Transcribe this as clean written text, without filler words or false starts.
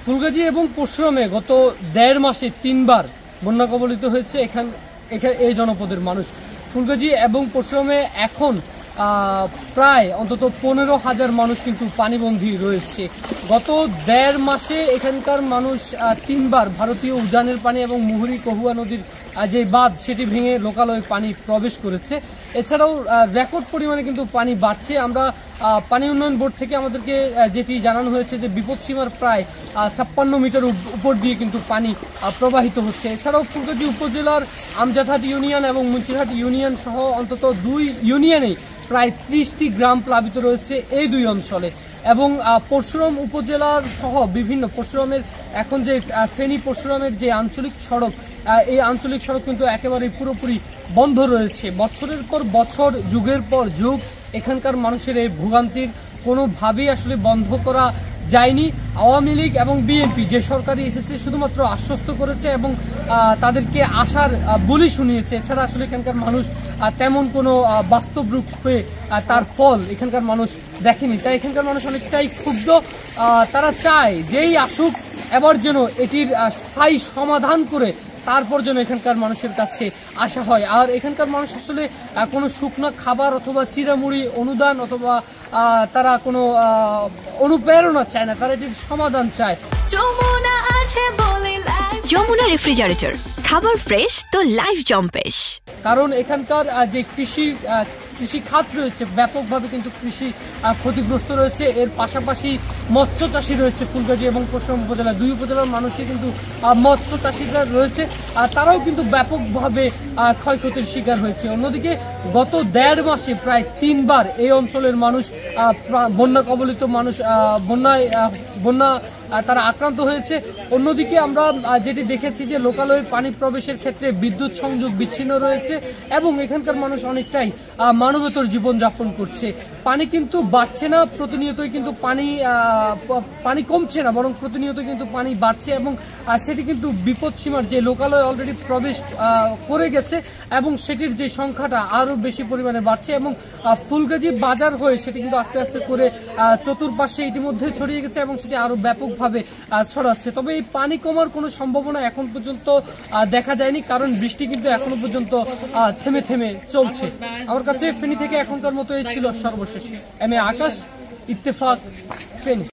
ফুলগাজী এবং পরশুরামে গত ১.৫ মাসে ৩ বার বন্যা কবলিত হয়েছে এখানে এই জনপদের মানুষ। ফুলগাজী এবং পরশুরামে এখন প্রায় অন্তত ১৫,০০০ মানুষ কিন্তু পানিবন্দী রয়েছে। গত ১.৫ মাসে এখানকার মানুষ ৩ বার ভারতীয় উজানের পানি এবং মুহুরী কহুয়া নদীর যে বাঁধ সেটি ভেঙে লোকালয়ে পানি প্রবেশ করেছে। এছাড়াও রেকর্ড পরিমাণে কিন্তু পানি বাড়ছে। আমরা পানি উন্নয়ন বোর্ড থেকে আমাদেরকে যেটি জানানো হয়েছে যে বিপদসীমার প্রায় ৫৬ মিটার উপর দিয়ে কিন্তু পানি প্রবাহিত হচ্ছে। এছাড়াও ফুলগাজী উপজেলার আমজাদহাট ইউনিয়ন এবং মুন্সিরহাট ইউনিয়ন সহ অন্তত ২ ইউনিয়নেই প্রায় ৩০টি গ্রাম প্লাবিত রয়েছে এই ২ অঞ্চলে। এবং পরশুরাম উপজেলার সহ বিভিন্ন পরশুরামের এখন যে ফেনী পরশুরামের যে আঞ্চলিক সড়ক, এই আঞ্চলিক সড়ক কিন্তু একেবারেই পুরোপুরি বন্ধ রয়েছে। বছরের পর বছর, যুগের পর যুগ এখানকার মানুষের এই ভোগান্তির কোনোভাবেই আসলে বন্ধ করা যায়নি। আওয়ামী লীগ এবং বিএনপি যে সরকারি এসেছে শুধুমাত্র আশ্বস্ত করেছে এবং তাদেরকে আশার বলি শুনিয়েছে। এছাড়া আসলে এখানকার মানুষ তেমন কোনো বাস্তব রূপে তার ফল এখানকার মানুষ দেখেনি। তাই এখানকার মানুষ অনেকটাই ক্ষুব্ধ। তারা চায় যেই আসুক এবার যেন এটির স্থায়ী সমাধান করে তারপর যেন এখানকার মানুষের কাছে আসা হয়। আর এখানকার মানুষ আসলে কোনো শুকনো খাবার অথবা চিড়ামুড়ি অনুদান অথবা তারা কোনো অনুপ্রেরণা চায় না, তারা এটির সমাধান চায়। যমুনা রেফ্রিজারেটর, খাবার ফ্রেশ তো লাইফ জম্পেশ। কারণ এখানকার যে কৃষি খাত রয়েছে ব্যাপকভাবে কিন্তু কৃষি ক্ষতিগ্রস্ত রয়েছে। এর পাশাপাশি মৎস্য চাষী রয়েছে ফুলগাজী এবং পরশুরাম উপজেলা, ২ উপজেলার মানুষই কিন্তু মৎস্য চাষীরা রয়েছে, তারাও কিন্তু ব্যাপকভাবে ক্ষয়ক্ষতির শিকার হয়েছে। অন্যদিকে গত ১.৫ মাসে প্রায় ৩ বার এই অঞ্চলের মানুষ বন্যা কবলিত মানুষ বন্যা তারা আক্রান্ত হয়েছে। অন্যদিকে আমরা যেটি দেখেছি যে লোকালয়ে পানি প্রবেশের ক্ষেত্রে বিদ্যুৎ সংযোগ বিচ্ছিন্ন রয়েছে এবং এখানকার মানুষ অনেকটাই মানবেতর জীবনযাপন করছে। পানি কিন্তু বাড়ছে না, প্রতিনিয়তই কিন্তু পানি কমছে না, বরং প্রতিনিয়ত কিন্তু পানি বাড়ছে এবং সেটি কিন্তু বিপদসীমার যে লোকালয়ে অলরেডি প্রবেশ করে গেছে এবং সেটির যে সংখ্যাটা আরও বেশি পরিমাণে বাড়ছে এবং ফুলগাজী বাজার হয়ে সেটি কিন্তু আস্তে আস্তে করে চতুর্পাশে ইতিমধ্যে ছড়িয়ে গেছে এবং সেটি আরও ব্যাপকভাবে ছড়াচ্ছে। তবে এই পানি কমার কোনো সম্ভাবনা এখন পর্যন্ত দেখা যায়নি, কারণ বৃষ্টি কিন্তু এখনো পর্যন্ত থেমে থেমে চলছে। আমার কাছে ফেনী থেকে এখনকার মতো এই ছিল সর্বশেষ। M A Akash, Ittefaq, Feni.